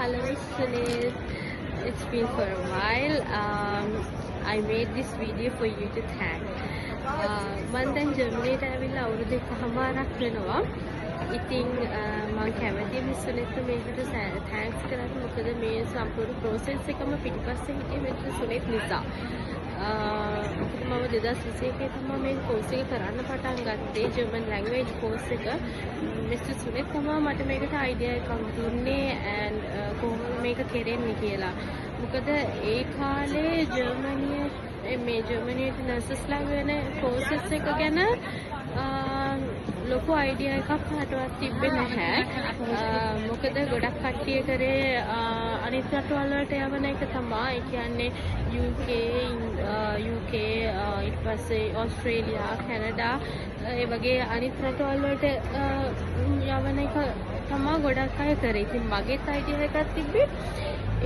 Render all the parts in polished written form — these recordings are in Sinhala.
Hello, Sunil. It's been for a while. I made this video for you to thank. මම දැන් ජර්මනියට ඇවිල්ලා අවුරුදු 1කමාරක් වෙනවා. ඉතින් මම කැමතියි මිස් සුනිත් මේකට තෑන්ක්ස් කරන්න. මොකද මේ සම්පූර්ණ process එකම පිටිපස්සේ හිටියේ මිස් සුනිත් නිසා. මම 2021 තමයි මේ course එක කරන්න පටන් ගත්තේ German language course එක. Mr. සුනිත් තමයි මට මේකට idea එකක් දුන්නේ and කොහොමද මේක කෙරෙන්නේ කියලා. මොකද ඒ කාලේ ජර්මනියේ නර්සස්ලා වෙන process එක ගැන ලොකු idea එකක් කාටවත් තිබ්බේ නැහැ. මොකද ගොඩක් කට්ටිය කරේ අනිත් රටවල් වලට යවන එක තමයි. ඒ කියන්නේ UK ඊට පස්සේ ඕස්ට්‍රේලියා, කැනඩා ඒ වගේ අනිත් රටවල් වලට යවන එක තමයි ගොඩක් අය කරේ. ඉතින් මගේත් idea එකක් තිබ්බේ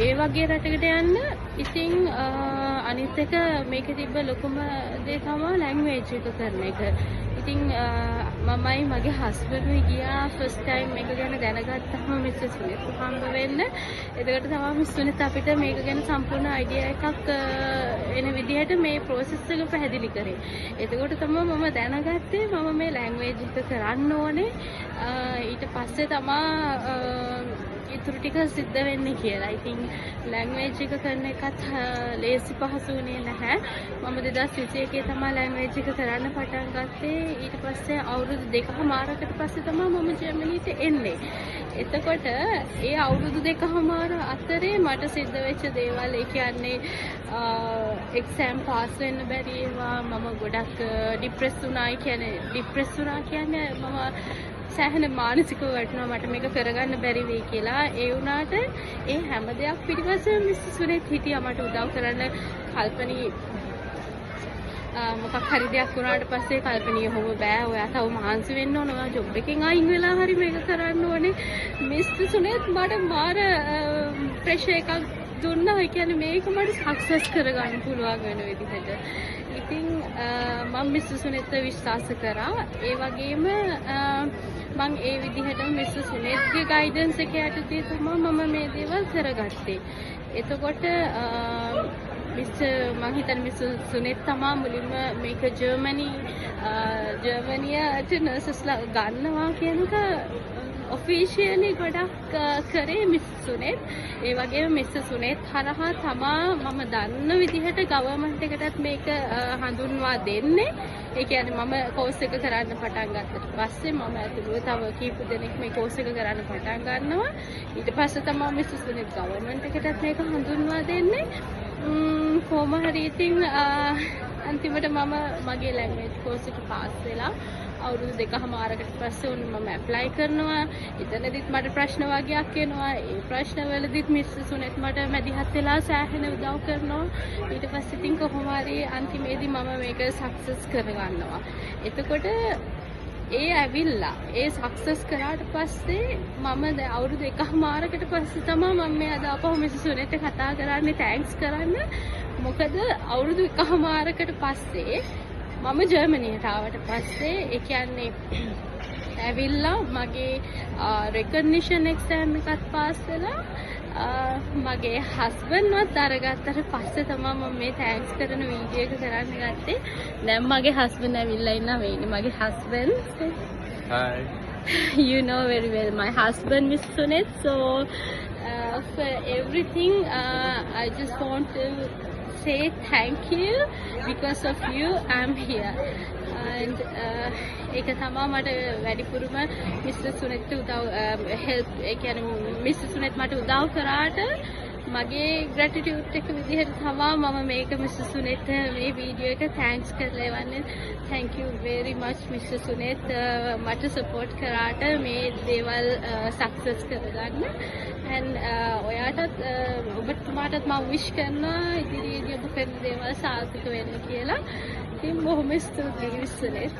ඒ වගේ රටකට යන්න. ඉතින් අනිත් එක මේකේ තිබ්බ ලොකුම දේ තමයි ලැන්ග්වේජ් එක කරන එක. ඉතින් මමයි මගේ හස්බන්ඩ්ුයි ගියා ෆස්ට් ටයිම් මේක ගැන දැනගත්තාම මිස්ටර් සුනිත් හම්බ වෙන්න. එතකොට තමයි මිස් සුනිත් අපිට මේක ගැන සම්පූර්ණ අයිඩියා එකක් එන විදිහට මේ process එක පැහැදිලි කරේ. එතකොට තමයි මම දැනගත්තේ මම මේ ලැන්ග්වේජ් එක කරන්න ඕනේ. ඊට පස්සේ තමයි ඉතුරු ටික සිද්ධ වෙන්නේ කියලා. ඉතින් ලැන්ග්වේජ් එක කරන එකත් ලේසි පහසු වුණේ නැහැ. මම 2021 තමයි ලැන්ග්වේජ් එක කරන්න පටන් ගත්තේ. ඊට පස්සේ අවුරුදු 2කමාරකට පස්සේ තමයි මම ජර්මනියට එන්නේ. එතකොට ඒ අවුරුදු 2කමාර අතරේ මට සිද්ධ වෙච්ච දේවල්, ඒ කියන්නේ එක්සෑම් පාස් වෙන්න බැරි ඒවා, මම ගොඩක් ડિප්‍රෙස් වුණා. කියන්නේ මම සෑහෙන මානසිකව වටනවා මට මේක කරගන්න බැරි වෙයි කියලා. ඒ වුණාට ඒ හැම දෙයක් පිටිපස්සේ මිස් සුනිත් හිටියා මට උදව් කරන්න. කල්පනී මොකක් හරි දෙයක් වුණාට පස්සේ කල්පනී ඔහොම බෑ, ඔයා තව මහන්සි වෙන්න ඕන, ඔයා ජොබ් එකෙන් අයින් වෙලා හරි මේක කරන්න ඕනේ. මිස් සුනිත් මට මාර ප්‍රෙෂර් එකක් දුන්නා. ඒ කියන්නේ මේක මට සක්සස් කරගන්න පුළුවන් වෙන විදිහට. ඉතින් මම මිස් සුනිත්ට විශ්වාස කරා. ඒ වගේම මම ඒ විදිහට මිස් සුනිත්ගේ ගයිඩන්ස් එක යටතේ තමයි මම මේ දේවල් කරගත්තේ. එතකොට මම හිතන්නේ මිස් සුනිත් තමයි මුලින්ම මේක ජර්මනියට නර්සස්ලා ගන්නවා කියන එක ඔෆිෂියලි ගොඩක් කරේ මිස් සුනිත්. ඒ වගේම මිස් සුනිත් හරහා තමා මම දන්න විදිහට ගවර්න්මන්ට් එකටත් මේක හඳුන්වා දෙන්නේ. ඒ කියන්නේ මම කෝස් එක කරන්න පටන් ගත්තට පස්සේ මම ඇතුළුව තව කීප දෙනෙක් මේ කෝස් එක කරන්න පටන් ගන්නවා. ඊට පස්සේ තමයි මිස් සුනිත් ගවර්න්මන්ට් එකටත් මේක හඳුන්වා දෙන්නේ. කොහොම හරි ඉතින් අන්තිමට මම මගේ ලැන්ග්වේජ් කෝස් එක පාස් වෙලා අවුරුදු 2කමාරකට පස්සේ මම ඇප්ලයි කරනවා. එතනදිත් මට ප්‍රශ්න වගේක් එනවා. ඒ ප්‍රශ්න වලදිත් මිස් සුනිත් මට මැදිහත් වෙලා සෑහෙන උදව් කරනවා. ඊට පස්සේ ඉතින් කොහොම හරි අන්තිමේදී මම මේක සක්සස් කරගන්නවා. එතකොට ඒ ඇවිල්ලා ඒ සක්සස් කරාට පස්සේ මම දැන් අවුරුදු 1කමාරකට පස්සේ තමයි මම මේ අද අපහු මිස් සුනිත් කතා කරන්නේ තෑන්ක්ස් කරන්න. මොකද අවුරුදු 1කමාරකට පස්සේ මම ජර්මනියට ආවට පස්සේ ඒ කියන්නේ ඇවිල්ලා මගේ රෙකග්නිෂන් එක්සෑම් එකත් පාස් වෙලා මගේ හස්බන්ඩ්වත් අරගත්තට පස්සේ තමයි මම මේ තෑන්ක්ස් කරන වීඩියෝ එක කරන්න ගත්තේ. දැන් මගේ හස්බන්ඩ් ඇවිල්ලා ඉන්නවා. මේ ඉන්නේ මගේ husband. Hi. You know very well my husband, Miss Sunit. So for everything, I just want to say thank you. Because of you, I'm here. And ඒක තමයි මට වැඩිපුරම මිස්ටර් සුනිත් උදව් හෙල්ප්. ඒ කියන්නේ මිස්ටර් සුනිත් මට උදව් කරාට මගේ ග්‍රැටිටියුඩ් එක විදිහට තමයි මම මේක මිස්ටර් සුනිත් මේ වීඩියෝ එක තෑන්ක්ස් කරලා එවන්නේ. Thank you very much mister Sunith මට සපෝට් කරාට මේ දේවල් සක්සස් කරගන්න. and ඔයාටත් ඔබතුමාටත් මම විශ් කරනවා ඉදිරියේදී ඔබ කරන දේවල් සාර්ථක වෙන්න කියලා. ඉතින් බොහොම ස්තුතියි මිස්ටර් සුනිත්.